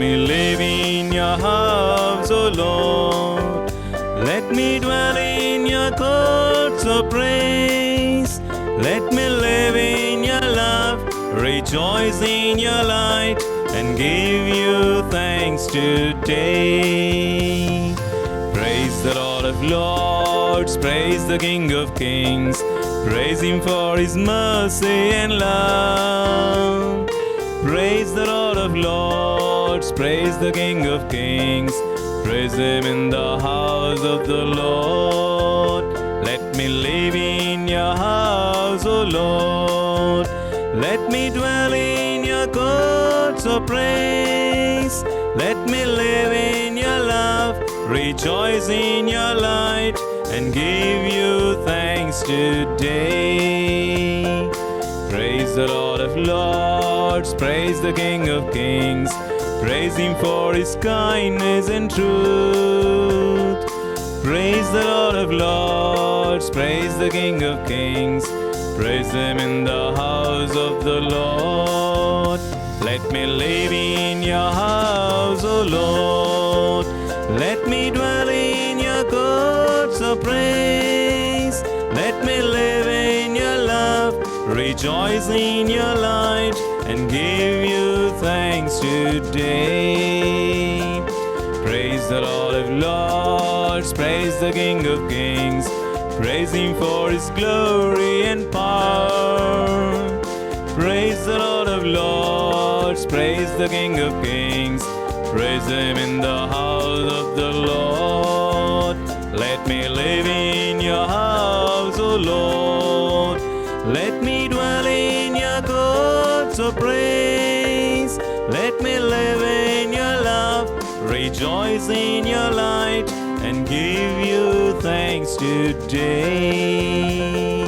me live in your house, O Lord. Let me dwell in your courts of praise. Let me live in your love, rejoice in your light, and give you thanks today. Praise the Lord of Lords, praise the King of Kings. Praise Him for His mercy and love. Praise the Lord of Lords, praise the King of Kings. Praise Him in the house of the Lord. Let me live in your house, O Lord. Let me dwell in your courts of praise. Let me live in your love, rejoice in your light, and give you thanks today. Praise the Lord of Lords, praise the King of Kings. Praise Him for His kindness and truth. Praise the Lord of Lords, praise the King of Kings. Praise Him in the house of the Lord. Let me live in your house, O Lord. Let me dwell in your courts of praise. Let me live in your love, rejoice in your light, and give you thanks today. Praise the Lord of Lords, praise the King of Kings. Praise Him for His glory and power. Praise the Lord of Lords, praise the King of Kings. Praise Him in the house of the Lord. Let me live in your house, O Lord. Let me dwell in your courts of praise. Let me live in your love, rejoice in your light, and give you thanks today.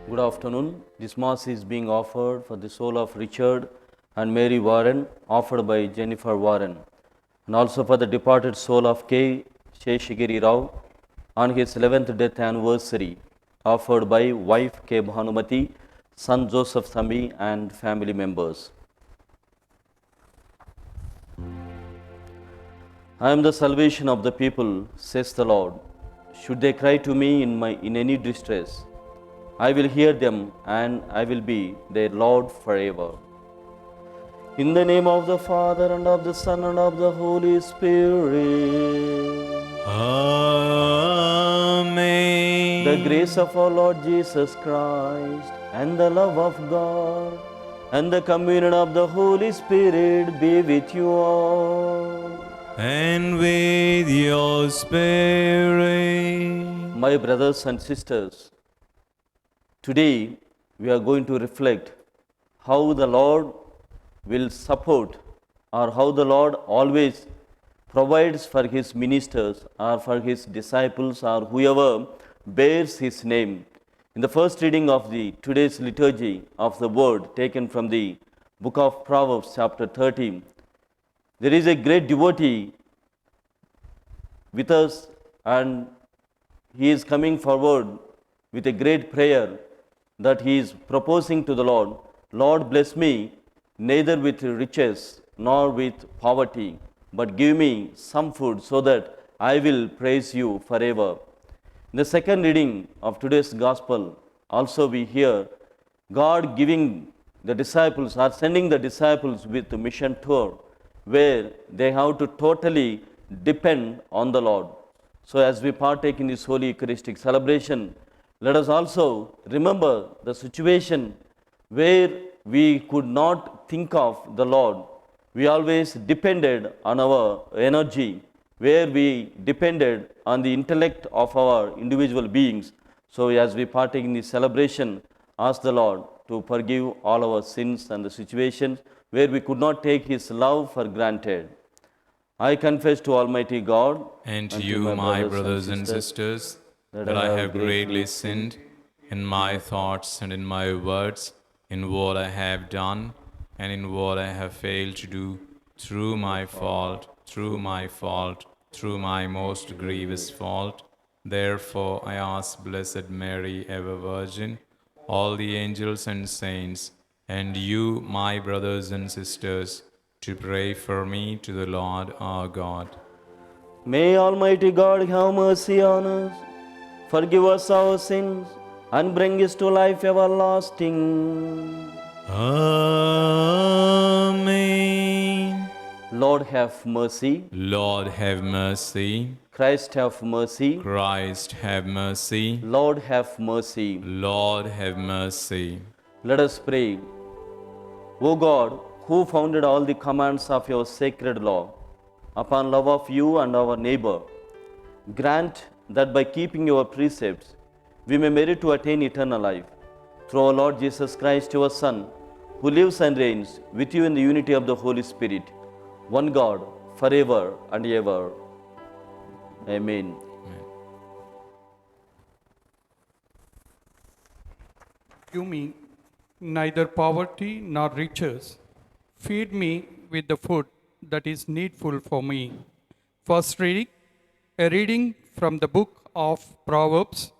Good afternoon. This Mass is being offered for the soul of Richard and Mary Warren, offered by Jennifer Warren, and also for the departed soul of K. Sheshagiri Rao on his 11th death anniversary, offered by wife K. Bhanumati, son Joseph Thami, and family members. I am the salvation of the people, says the Lord. Should they cry to me in any distress, I will hear them, and I will be their Lord forever. In the name of the Father, and of the Son, and of the Holy Spirit. Amen. The grace of our Lord Jesus Christ, and the love of God, and the communion of the Holy Spirit be with you all. And with your spirit. My brothers and sisters, today we are going to reflect how the Lord will support, or how the Lord always provides for His ministers or for His disciples or whoever bears His name. In the first reading of the today's liturgy of the word taken from the book of Proverbs chapter 13, there is a great devotee with us, and he is coming forward with a great prayer that he is proposing to the Lord. Lord, bless me neither with riches nor with poverty, but give me some food so that I will praise you forever. In the second reading of today's gospel, also we hear God giving the disciples, or sending the disciples with a mission tour, where they have to totally depend on the Lord. So as we partake in this Holy Eucharistic celebration, let us also remember the situation where we could not think of the Lord. We always depended on our energy, where we depended on the intellect of our individual beings. So as we partake in this celebration, ask the Lord to forgive all our sins and the situations where we could not take His love for granted. I confess to Almighty God And to you, my brothers and sisters, that I have greatly sinned in my thoughts and in my words, in what I have done and in what I have failed to do, through my fault, through my most grievous fault. Therefore I ask Blessed Mary, ever Virgin, all the angels and saints, and you, my brothers and sisters, to pray for me to the Lord our God. May Almighty God have mercy on us, forgive us our sins, and bring us to life everlasting. Amen. Lord have mercy. Lord have mercy. Christ have mercy. Christ have mercy. Lord have mercy. Lord have mercy. Let us pray. O God, who founded all the commands of your sacred law upon love of you and our neighbor, grant that by keeping your precepts we may merit to attain eternal life. Through our Lord Jesus Christ, your Son, who lives and reigns with you in the unity of the Holy Spirit, one God, forever and ever. Amen. Give me neither poverty nor riches. Feed me with the food that is needful for me. First reading, a reading from the book of Proverbs,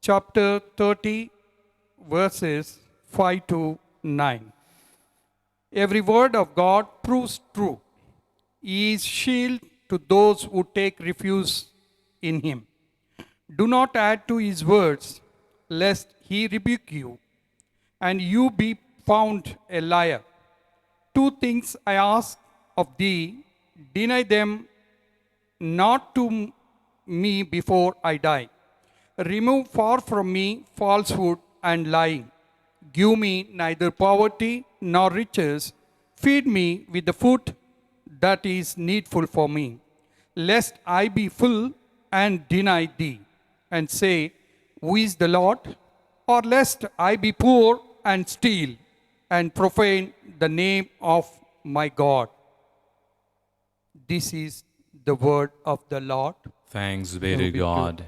chapter 30, verses 5 to 9. Every word of God proves true. He is shield to those who take refuge in him. Do not add to his words, lest he rebuke you, and you be found a liar. Two things I ask of thee, deny them not to me before I die. Remove far from me falsehood and lying. Give me neither poverty nor riches. Feed me with the food that is needful for me, lest I be full and deny thee, and say, who is the Lord? Or lest I be poor and steal and profane the name of my God. This is the word of the Lord. Thanks be to Glory be to God.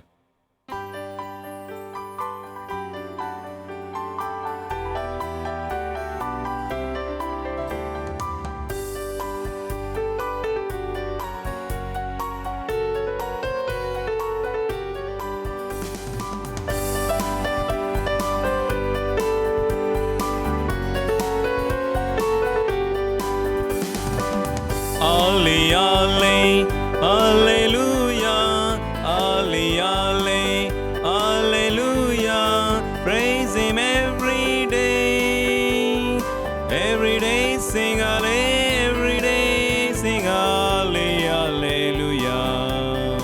Alle, alle, Alleluia, alle, alle, Alleluia. Praise Him every day. Every day sing alle, every day sing alle, Alleluia.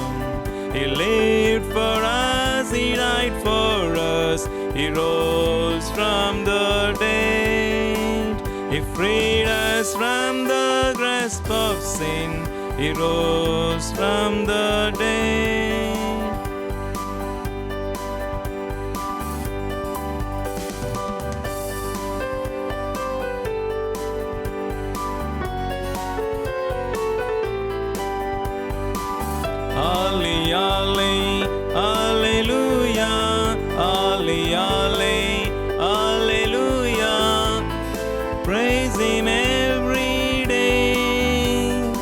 He lived for us, He died for us, He rose from the dead. He freed us from the grasp of sin. He rose from the dead. Alle, alle, Alleluia, alle, alle, Alleluia. Praise Him every day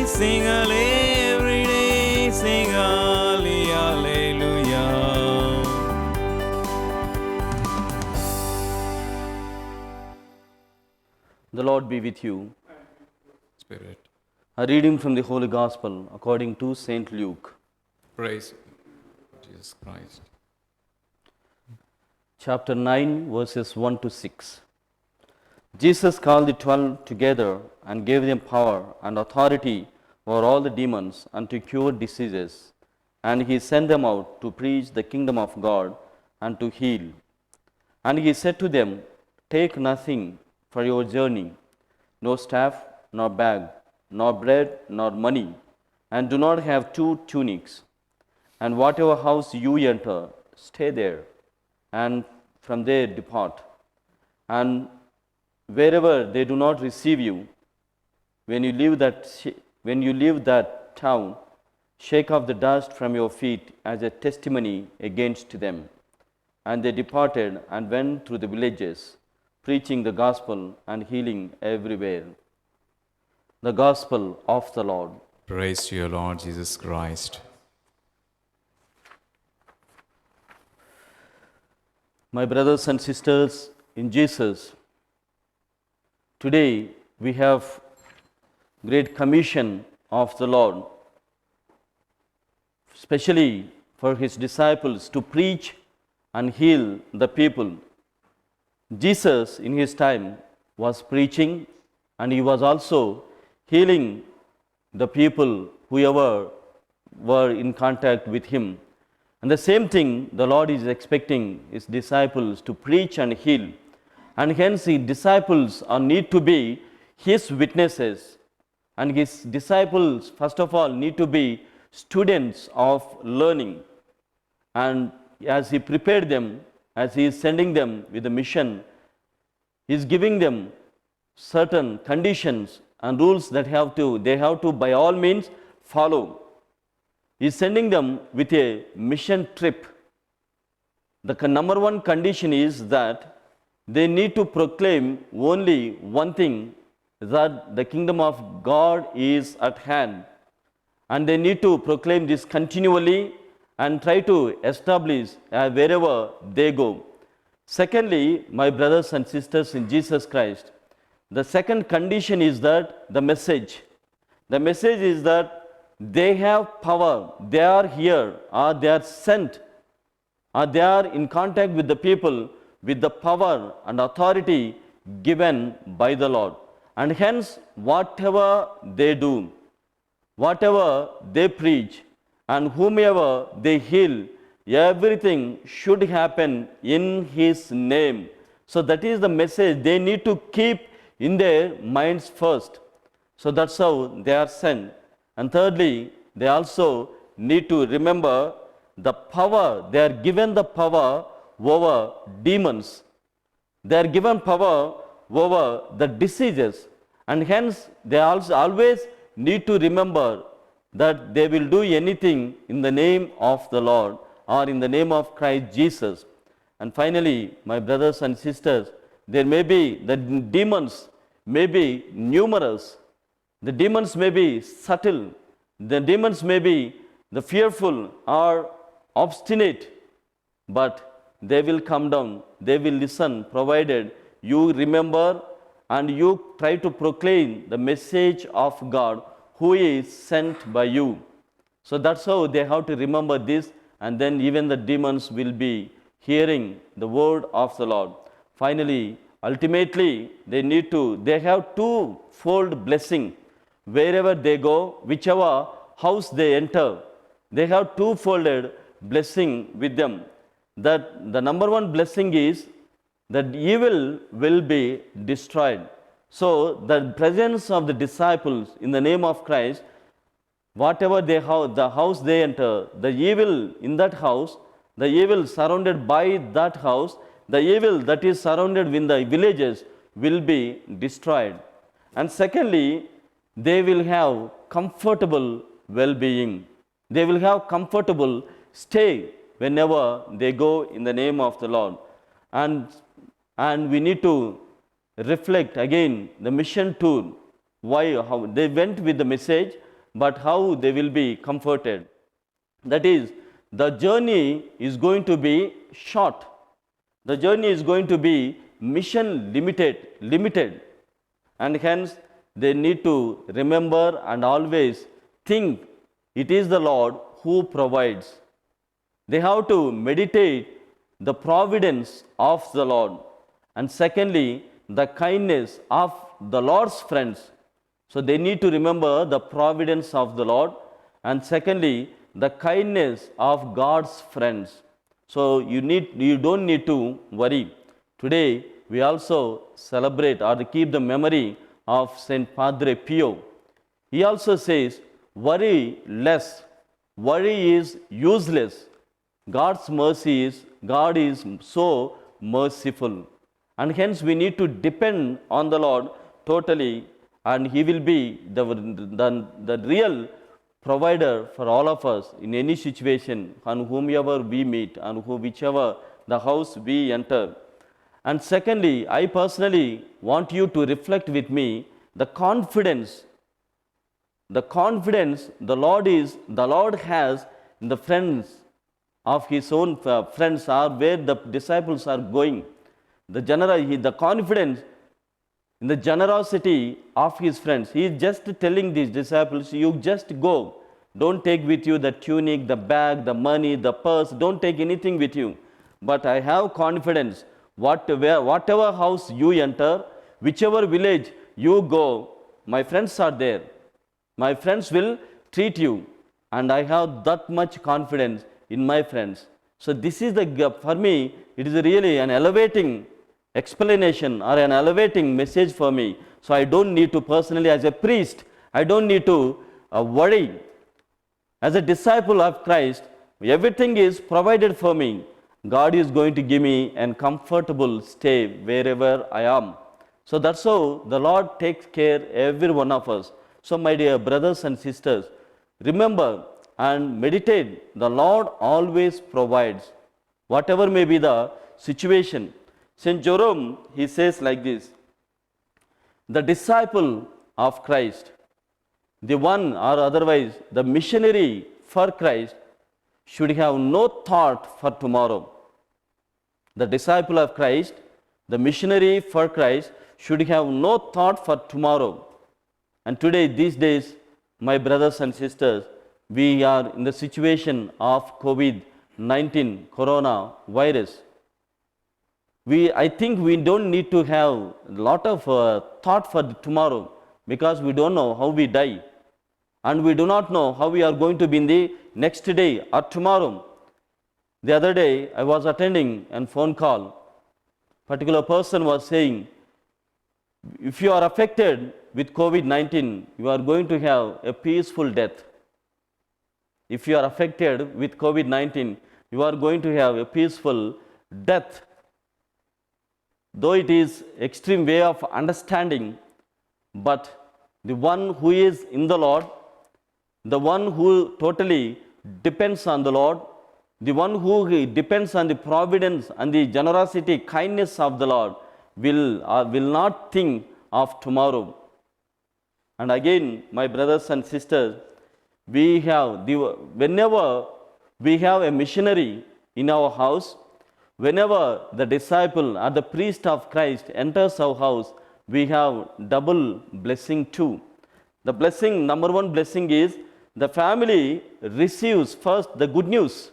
sing alle, every day sing alle, Alleluia. The Lord be with you. Spirit, A reading from the Holy Gospel according to St. Luke. praise Jesus Christ. Chapter 9, verses 1 to 6. Jesus called the 12 together and gave them power and authority over all the demons and to cure diseases. And he sent them out to preach the kingdom of God and to heal. And he said to them, take nothing for your journey, no staff, nor bag, nor bread, nor money, and do not have 2 tunics. And whatever house you enter, stay there, and from there depart. And wherever they do not receive you, when you leave that town, shake off the dust from your feet as a testimony against them. And they departed and went through the villages, preaching the gospel and healing everywhere. The gospel of the Lord. Praise to your Lord Jesus Christ. My brothers and sisters in Jesus, today we have great commission of the Lord, especially for his disciples to preach and heal the people. Jesus in his time was preaching and he was also healing the people, whoever were in contact with him. And the same thing the Lord is expecting his disciples to preach and heal. And hence his disciples need to be his witnesses. And his disciples, first of all, need to be students of learning. And as he prepared them, as he is sending them with a mission, he is giving them certain conditions and rules that they have to by all means follow. He is sending them with a mission trip. The number one condition is that they need to proclaim only one thing, that the kingdom of God is at hand. And they need to proclaim this continually and try to establish wherever they go. Secondly, my brothers and sisters in Jesus Christ, the second condition is that the message. The message is that they have power, they are here, or they are sent, or they are in contact with the people with the power and authority given by the Lord. And hence, whatever they do, whatever they preach, and whomever they heal, everything should happen in his name. So that is the message they need to keep in their minds first. So that's how they are sent. And thirdly, they also need to remember the power. They are given the power over demons. They are given power over the diseases. And hence, they also always need to remember that they will do anything in the name of the Lord or in the name of Christ Jesus. And finally, my brothers and sisters, there may be the demons may be numerous. The demons may be subtle. The demons may be the fearful or obstinate, but they will come down. They will listen, provided you remember and you try to proclaim the message of God who is sent by you. So that's how they have to remember this, and then even the demons will be hearing the word of the Lord. Finally, ultimately, they have twofold blessing. Wherever they go, whichever house they enter, they have twofold blessing with them. That the number one blessing is that evil will be destroyed. So the presence of the disciples in the name of Christ, whatever they have, the house they enter, the evil in that house, the evil surrounded by that house, the evil that is surrounded with the villages will be destroyed. And secondly, they will have comfortable well-being. They will have comfortable stay whenever they go in the name of the Lord. And we need to reflect again the mission tour, how they went with the message, but how they will be comforted. That is, the journey is going to be short. The journey is going to be mission limited, and hence they need to remember and always think it is the Lord who provides. They have to meditate the providence of the Lord. And secondly, the kindness of the Lord's friends. So they need to remember the providence of the Lord. And secondly, the kindness of God's friends. So you don't need to worry. Today, we also celebrate or keep the memory of Saint Padre Pio. He also says, worry less. Worry is useless. God's mercy is, God is so merciful. And hence we need to depend on the Lord totally, and He will be the real provider for all of us in any situation, and whomever we meet, and whichever the house we enter. And secondly, I personally want you to reflect with me the confidence the Lord has in the friends of his own friends or where the disciples are going. The confidence in the generosity of his friends. He is just telling these disciples, you just go. Don't take with you the tunic, the bag, the money, the purse. Don't take anything with you. But I have confidence. Whatever house you enter, whichever village you go, my friends are there. My friends will treat you. And I have that much confidence in my friends. So this is for me, it is really an elevating explanation or an elevating message for me. So I don't need to personally, as a priest, I don't need to worry. As a disciple of Christ, everything is provided for me. God is going to give me a comfortable stay wherever I am. So that's how the Lord takes care every one of us. So my dear brothers and sisters, remember and meditate, the Lord always provides, whatever may be the situation. St. Jerome, he says like this, the disciple of Christ, the one or otherwise the missionary for Christ, should have no thought for tomorrow. The disciple of Christ, the missionary for Christ, should have no thought for tomorrow. And today, these days, my brothers and sisters, we are in the situation of COVID-19, coronavirus. I think we don't need to have a lot of thought for tomorrow, because we don't know how we die. And we do not know how we are going to be in the next day or tomorrow. The other day, I was attending a phone call. Particular person was saying, if you are affected with COVID-19, you are going to have a peaceful death. If you are affected with COVID-19, you are going to have a peaceful death. Though it is extreme way of understanding, but the one who is in the Lord, the one who totally depends on the Lord, the one who depends on the providence and the generosity, kindness of the Lord, will not think of tomorrow. And again, my brothers and sisters, whenever we have a missionary in our house, whenever the disciple or the priest of Christ enters our house, we have double blessing too. The blessing, number one blessing is, the family receives first the good news.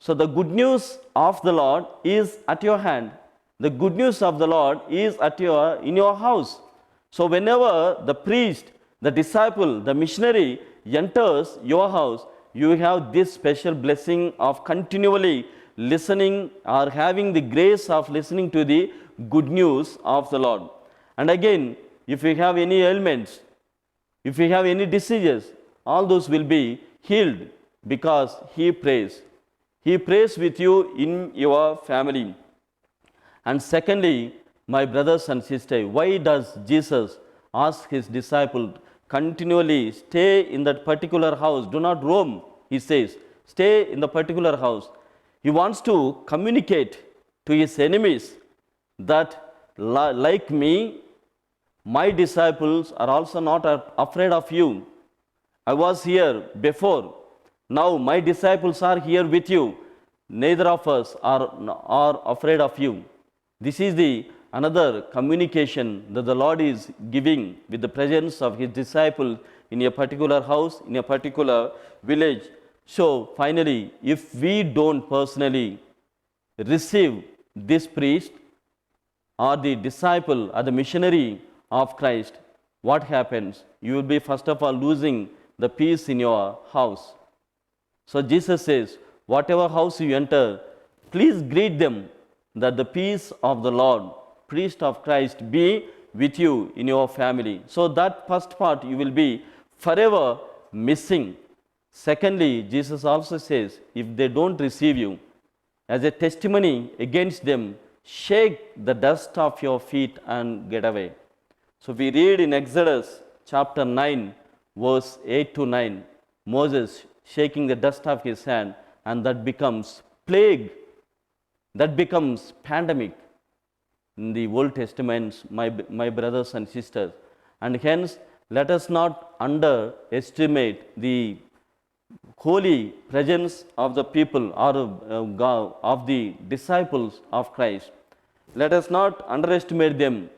So the good news of the Lord is at your hand. The good news of the Lord is in your house. So whenever the priest, the disciple, the missionary enters your house, you have this special blessing of continually listening or having the grace of listening to the good news of the Lord. And again, if you have any ailments, if you have any diseases, all those will be healed because He prays. He prays with you in your family. And secondly, my brothers and sisters, why does Jesus ask His disciples continually stay in that particular house? Do not roam, He says. Stay in the particular house. He wants to communicate to His enemies that, like me, my disciples are also not afraid of you. I was here before. Now my disciples are here with you. Neither of us are afraid of you. This is the another communication that the Lord is giving with the presence of His disciples in a particular house, in a particular village. So finally, if we don't personally receive this priest or the disciple or the missionary of Christ, what happens? You will be first of all losing the peace in your house. So Jesus says, whatever house you enter, please greet them that the peace of the Lord, priest of Christ, be with you in your family. So that first part you will be forever missing. Secondly, Jesus also says, if they don't receive you, as a testimony against them, shake the dust off your feet and get away. So we read in Exodus chapter 9, verse 8 to 9, Moses shaking the dust off his hand, and that becomes plague. That becomes pandemic in the Old Testament, my brothers and sisters. And hence, let us not underestimate the holy presence of the people or of the disciples of Christ. Let us not underestimate them.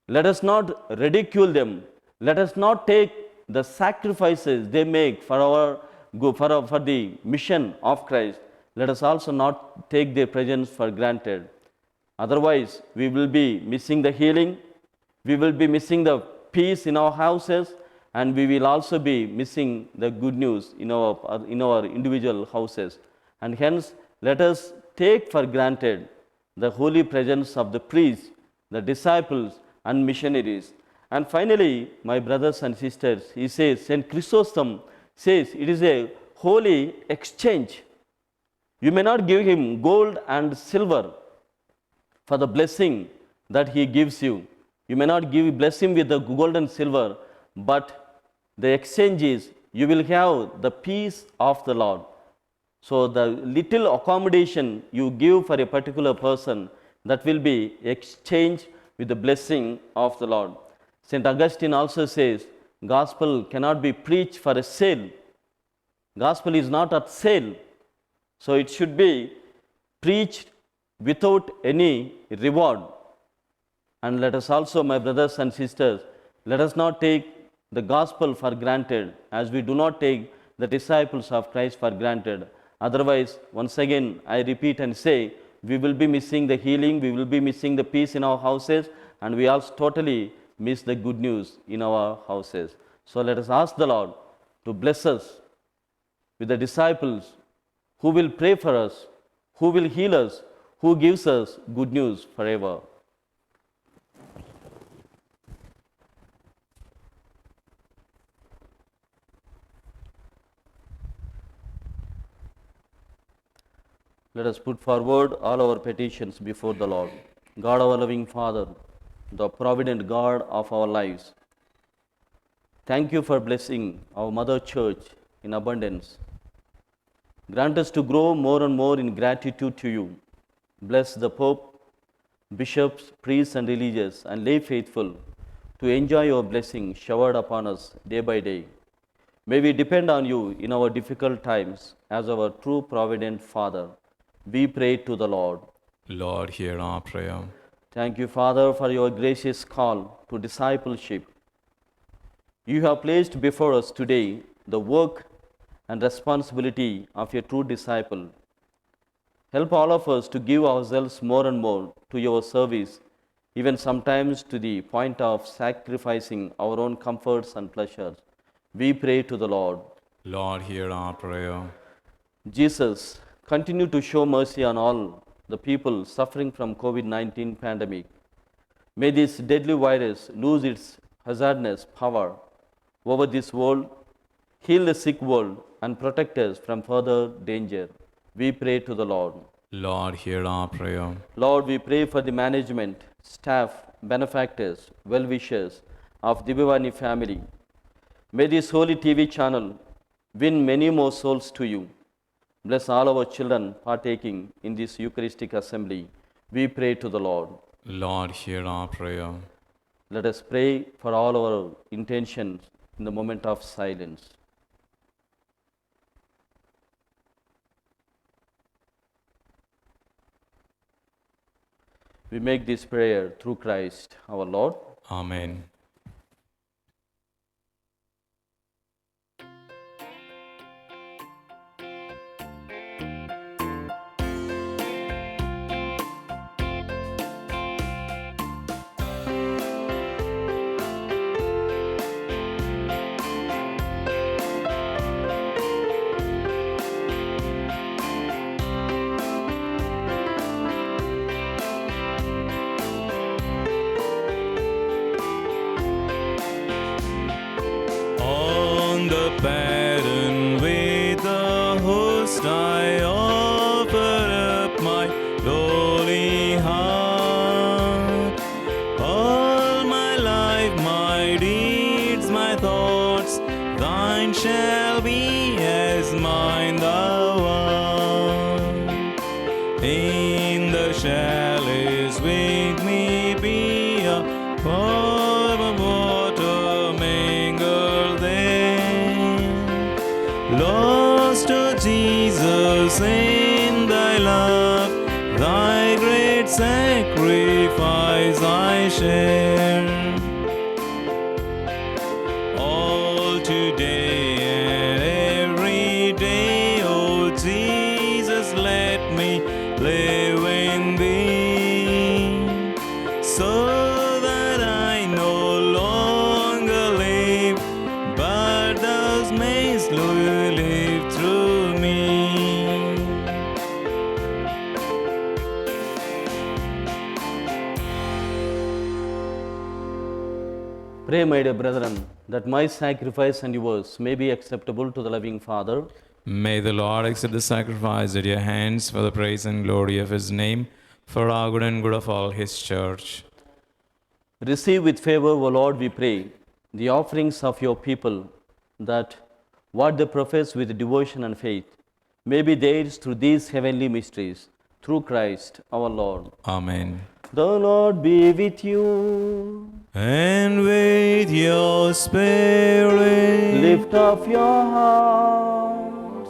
Let us not ridicule them. Let us not take the sacrifices they make for for the mission of Christ. Let us also not take their presence for granted. Otherwise, we will be missing the healing, we will be missing the peace in our houses, and we will also be missing the good news in our individual houses. And hence, let us take for granted the holy presence of the priests, the disciples, and missionaries. And finally, my brothers and sisters, he says, St. Chrysostom says, it is a holy exchange. You may not give him gold and silver for the blessing that he gives you. You may not bless him with the gold and silver, but the exchange is you will have the peace of the Lord. So the little accommodation you give for a particular person, that will be exchanged with the blessing of the Lord. St. Augustine also says, gospel cannot be preached for a sale. Gospel is not at sale. So it should be preached without any reward. And let us also, my brothers and sisters, let us not take the gospel for granted, as we do not take the disciples of Christ for granted. Otherwise, once again, I repeat and say, we will be missing the healing, we will be missing the peace in our houses, and we also totally miss the good news in our houses. So let us ask the Lord to bless us with the disciples who will pray for us, who will heal us, who gives us good news forever. Let us put forward all our petitions before the Lord. God, our loving Father, the provident God of our lives, thank you for blessing our Mother Church in abundance. Grant us to grow more and more in gratitude to you. Bless the Pope, bishops, priests, and religious, and lay faithful to enjoy your blessing showered upon us day by day. May we depend on you in our difficult times as our true provident Father. We pray to the Lord. Lord, hear our prayer. Thank you, Father, for your gracious call to discipleship. You have placed before us today the work and responsibility of a true disciple. Help all of us to give ourselves more and more to your service, even sometimes to the point of sacrificing our own comforts and pleasures. We pray to the Lord. Lord, hear our prayer. Jesus, continue to show mercy on all the people suffering from COVID-19 pandemic. May this deadly virus lose its hazardous power over this world, heal the sick world, and protect us from further danger. We pray to the Lord. Lord, hear our prayer. Lord, we pray for the management, staff, benefactors, well-wishers of Divyavani family. May this holy TV channel win many more souls to you. Bless all our children partaking in this Eucharistic assembly. We pray to the Lord. Lord, hear our prayer. Let us pray for all our intentions in the moment of silence. We make this prayer through Christ our Lord. Amen. On the pattern with the host I offer up my lowly heart. All my life, my deeds, my thoughts, thine shall be as mine thou art. In the shallows with me be a pool of water mingled there. Lord, in thy love, thy great sacrifice I share. All today and every day, oh Jesus, let me live in thee, so that I no longer live, but thou mayst live through me. Pray, my dear brethren, that my sacrifice and yours may be acceptable to the loving Father. May the Lord accept the sacrifice at your hands for the praise and glory of his name, for our good and good of all his church. Receive with favor, O Lord, we pray, the offerings of your people, that what they profess with devotion and faith may be theirs through these heavenly mysteries, through Christ our Lord. Amen. The Lord be with you. And with your spirit, Lift up your hearts.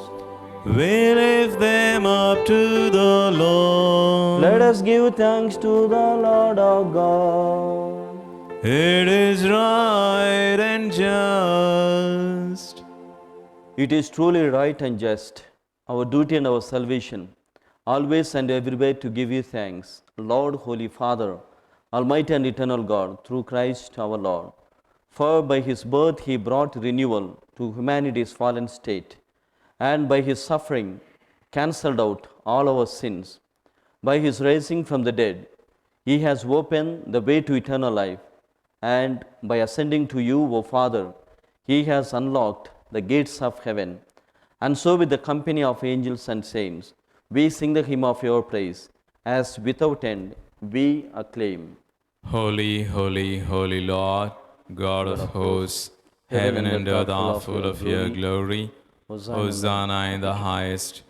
we lift them up to the Lord. Let us give thanks to the Lord our God. It is right and just. It is truly right and just, our duty and our salvation, always and everywhere to give you thanks, Lord, Holy Father, Almighty and eternal God, through Christ our Lord. For by his birth he brought renewal to humanity's fallen state, and by his suffering cancelled out all our sins. By his raising from the dead, he has opened the way to eternal life, and by ascending to you, O Father, he has unlocked the gates of heaven. And so with the company of angels and saints, we sing the hymn of your praise, as without end we acclaim. Holy, holy, holy Lord, God of hosts, heaven and earth are full of your glory. Hosanna in the highest.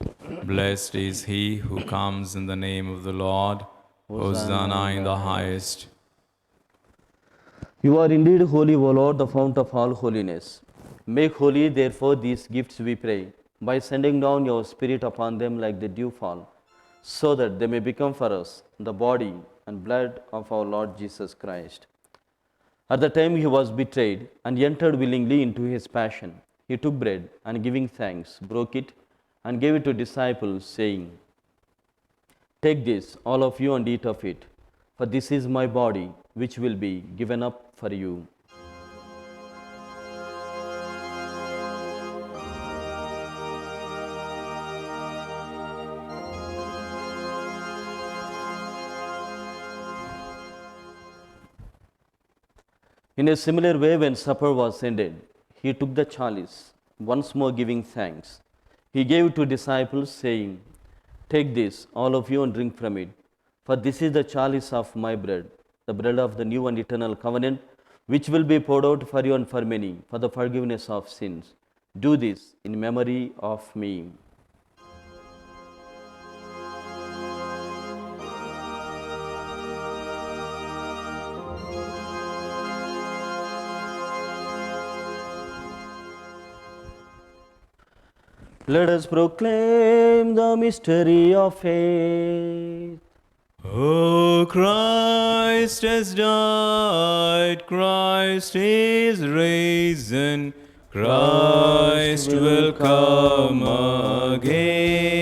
Blessed is he who comes in the name of the Lord. Hosanna in the highest. You are indeed holy, O Lord, the fount of all holiness. Make holy, therefore, these gifts, we pray, by sending down your Spirit upon them like the dewfall, so that they may become for us the body and blood of our Lord Jesus Christ. At the time he was betrayed and entered willingly into his passion, he took bread and giving thanks, broke it and gave it to disciples, saying, "Take this, all of you, and eat of it, for this is my body, which will be given up for you." In a similar way, when supper was ended, he took the chalice, once more giving thanks. He gave it to disciples, saying, "Take this, all of you, and drink from it, for this is the chalice of my blood, the blood of the new and eternal covenant, which will be poured out for you and for many, for the forgiveness of sins. Do this in memory of me." Let us proclaim the mystery of faith. O Christ has died, Christ is risen, Christ will come again.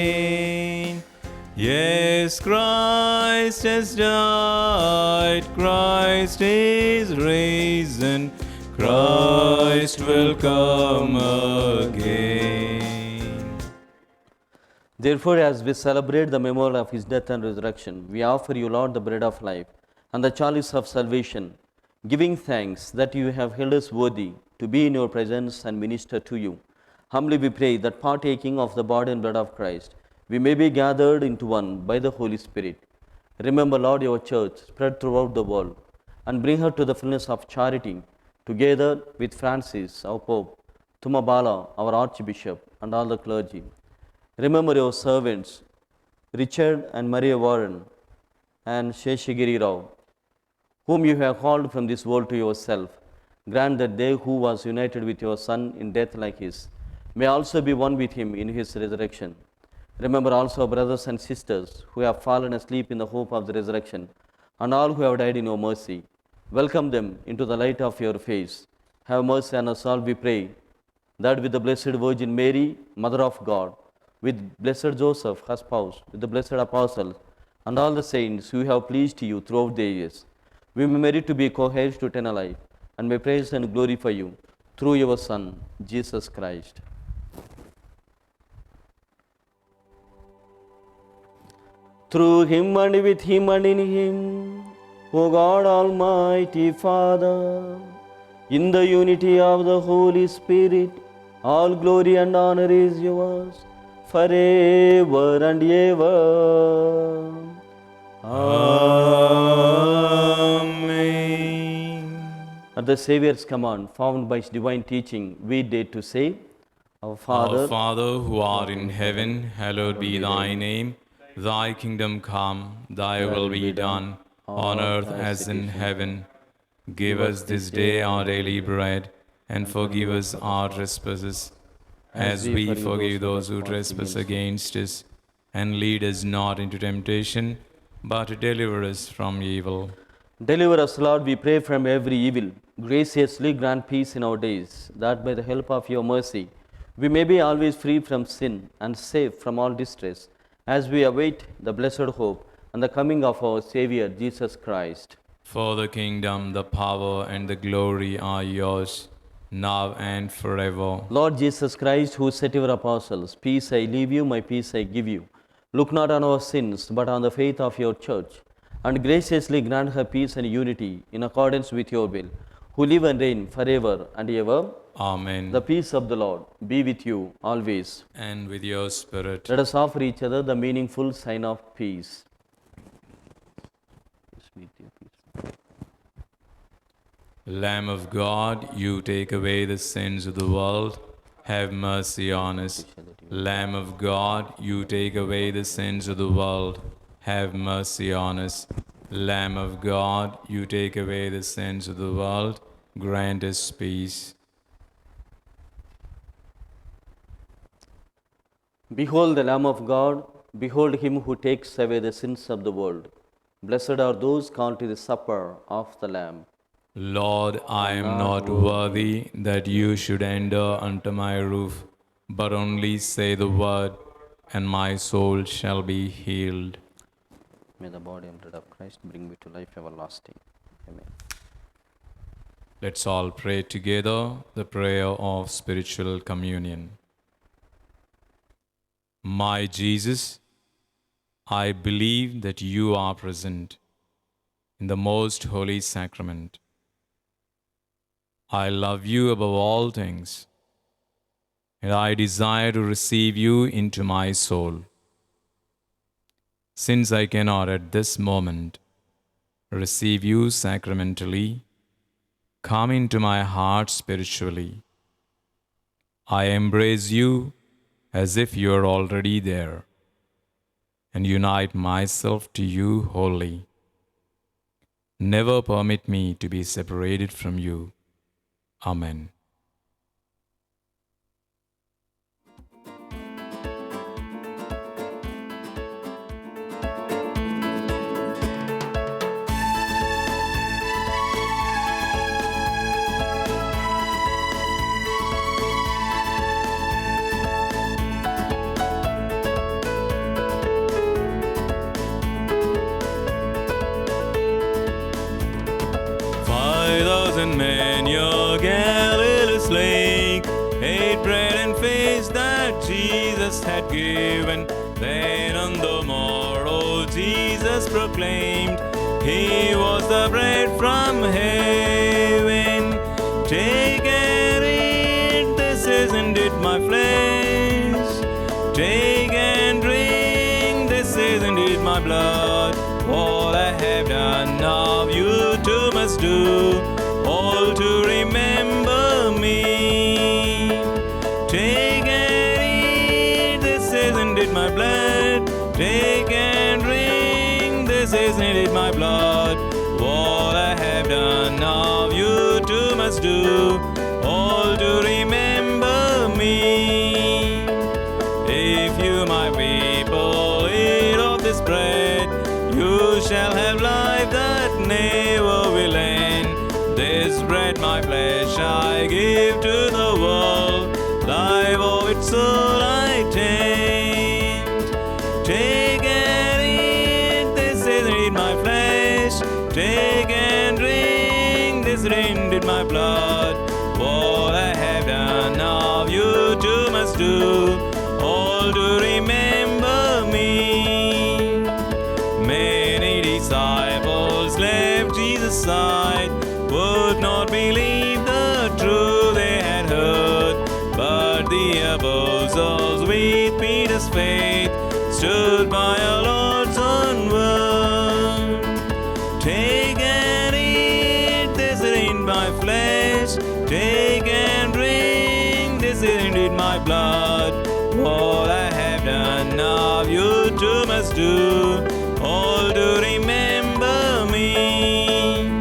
Yes, Christ has died, Christ is risen, Christ will come again. Therefore, as we celebrate the memorial of his death and resurrection, we offer you, Lord, the bread of life and the chalice of salvation, giving thanks that you have held us worthy to be in your presence and minister to you. Humbly we pray that, partaking of the body and blood of Christ, we may be gathered into one by the Holy Spirit. Remember, Lord, your church spread throughout the world, and bring her to the fullness of charity, together with Francis, our Pope, Tumabala, our Archbishop, and all the clergy. Remember your servants, Richard and Maria Warren and Sheshagiri Rao, whom you have called from this world to yourself. Grant that they who was united with your Son in death like his may also be one with him in his resurrection. Remember also our brothers and sisters who have fallen asleep in the hope of the resurrection, and all who have died in your mercy. Welcome them into the light of your face. Have mercy on us all, we pray, that with the Blessed Virgin Mary, Mother of God, with blessed Joseph, her spouse, with the blessed apostles, and all the saints who have pleased you throughout the ages, we may merit to be co-heirs to eternal life, and may praise and glorify you through your Son, Jesus Christ. Through him and with him and in him, O God Almighty Father, in the unity of the Holy Spirit, all glory and honor is yours forever and ever. Amen. At the Saviour's command, found by his divine teaching, we dare to say, Our Father, Our Father who art in heaven, hallowed be thy name. Thy kingdom come, thy will be done, on earth as in heaven. Give us this day our daily bread, and forgive us our trespasses, as we forgive those who trespass against us. And lead us not into temptation, but deliver us from evil. deliver us, Lord, we pray, from every evil. Graciously grant peace in our days, that by the help of your mercy, we may be always free from sin and safe from all distress, as we await the blessed hope and the coming of our Savior, Jesus Christ. For the kingdom, the power, and the glory are yours, now and forever. Lord Jesus Christ, who said to your apostles, Peace I leave you, my peace I give you. Look not on our sins, but on the faith of your church, and graciously grant her peace and unity in accordance with your will, who live and reign forever and ever. Amen. The peace of the Lord be with you always. And with your spirit. Let us offer each other the meaningful sign of peace. Peace be with you, peace. Lamb of God, you take away the sins of the world, have mercy on us. Lamb of God, you take away the sins of the world, have mercy on us. Lamb of God, you take away the sins of the world, grant us peace. Behold the Lamb of God, behold him who takes away the sins of the world. Blessed are those called to the supper of the Lamb. Lord, I am not worthy that you should enter under my roof, but only say the word, and my soul shall be healed. May the body and blood of Christ bring me to life everlasting. Amen. Let's all pray together the prayer of spiritual communion. My Jesus, I believe that you are present in the most holy sacrament. I love you above all things, and I desire to receive you into my soul. Since I cannot at this moment receive you sacramentally, come into my heart spiritually. I embrace you as if you are already there, and unite myself to you wholly. Never permit me to be separated from you. Amen. Men your Galilee's lake, ate bread and fish that Jesus had given. Then on the morrow Jesus proclaimed, He was the bread from heaven. Take and eat, this is indeed my flesh. Take and drink, this is indeed my blood. All I have done now you too must do, all to remember me. Take and eat, this is indeed my blood. Take and drink, this is indeed my blood. All I have done now you too must do, all to remember me. If you might be bread, you shall have life that never will end. This bread, my flesh, I give to the world, life of its soul I tend. Take and eat, this is indeed my flesh. Take and drink, this is indeed my blood. What I have done, now you too must do, all to remember me. Many disciples left Jesus' side, would not believe the truth they had heard, but the apostles with Peter's faith stood by our Lord's own word. Take and eat, this is indeed my flesh. Take and drink, this is indeed my blood. What I have done, now you too must do, all to remember me.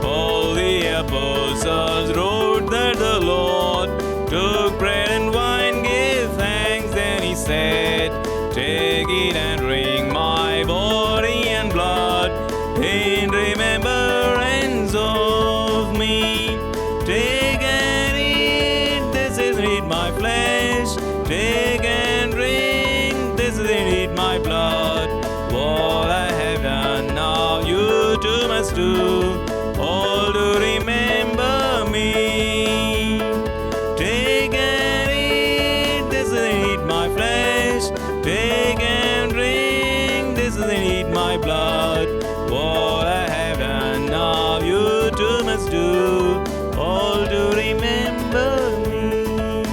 All the apostles wrote that the Lord took bread and wine, gave thanks, then he said, take it and drink my body and blood in remembrance of me. Take and eat, this is indeed my flesh. Take and drink, this is indeed my blood. What I have done, now you too must do, all to remember me. Take and eat, this is indeed my flesh. Take and drink, this is indeed my blood. What I have done, now you too must do, all to remember me.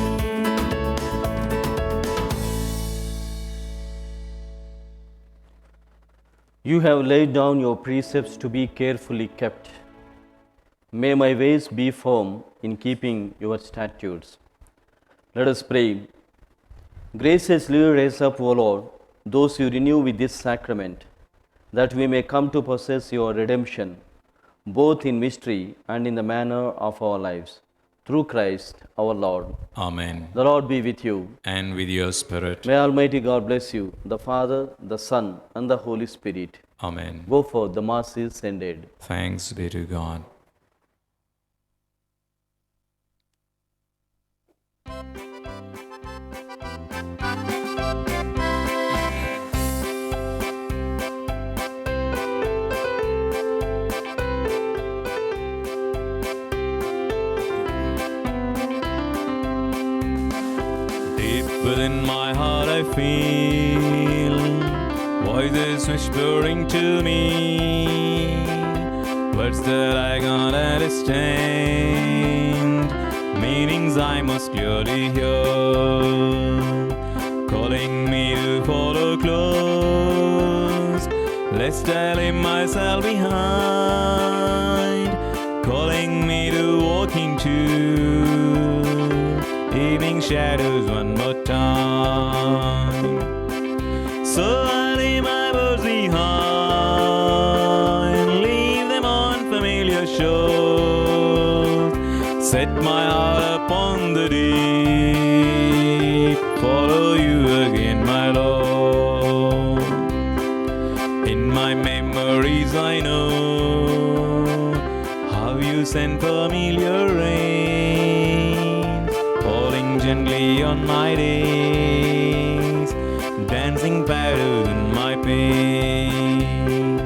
You have laid down your precepts to be carefully kept. May my ways be firm in keeping your statutes. Let us pray. Graciously raise up, O Lord, those you renew with this sacrament, that we may come to possess your redemption, both in mystery and in the manner of our lives. Through Christ our Lord. Amen. The Lord be with you. And with your spirit. May Almighty God bless you, the Father, the Son, and the Holy Spirit. Amen. Go forth, the Mass is ended. Thanks be to God. Deep within my heart I feel voices whispering to me, words that I can't understand, meanings I must clearly hear, calling me to follow close, lest I leave myself behind, calling me to walk into evening shadows one more time. So I leave my words behind, leave them on familiar shores, set my heart upon the deep, follow you again, my Lord. In my memories I know how you send familiar rain, falling gently on my days, dancing shadows in my pain.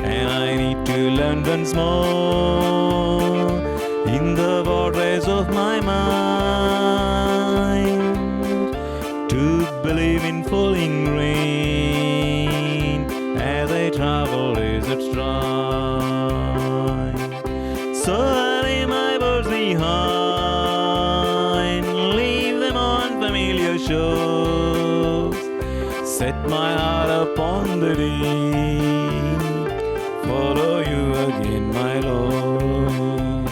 And I need to learn once more in the fortress of my mind to believe in falling rain as I travel as it's dry. So I leave my words behind, leave them on familiar shores, set my heart upon the deep, follow you again, my Lord.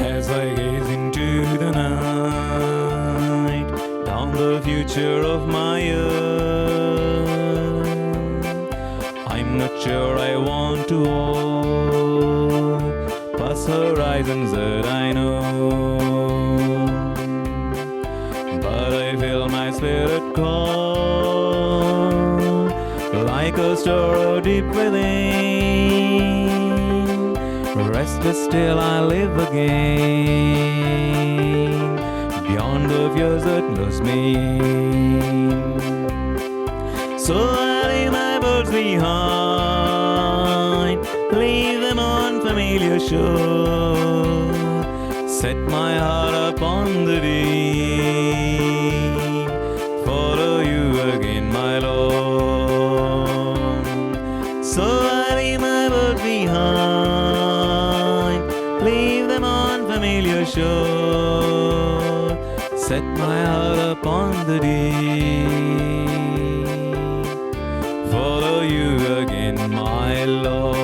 As I gaze into the night, down the future of my earth, I'm not sure I want to walk past horizons that I know, but I feel my spirit call like a star deep within. Restless still I live again, beyond the fears that knows me. So I leave my boats behind, leave them on familiar shore, set my heart upon the deep, follow you again, my Lord. So I leave my boat behind, leave them on familiar shore, set my heart upon the deep, follow you again, my Lord.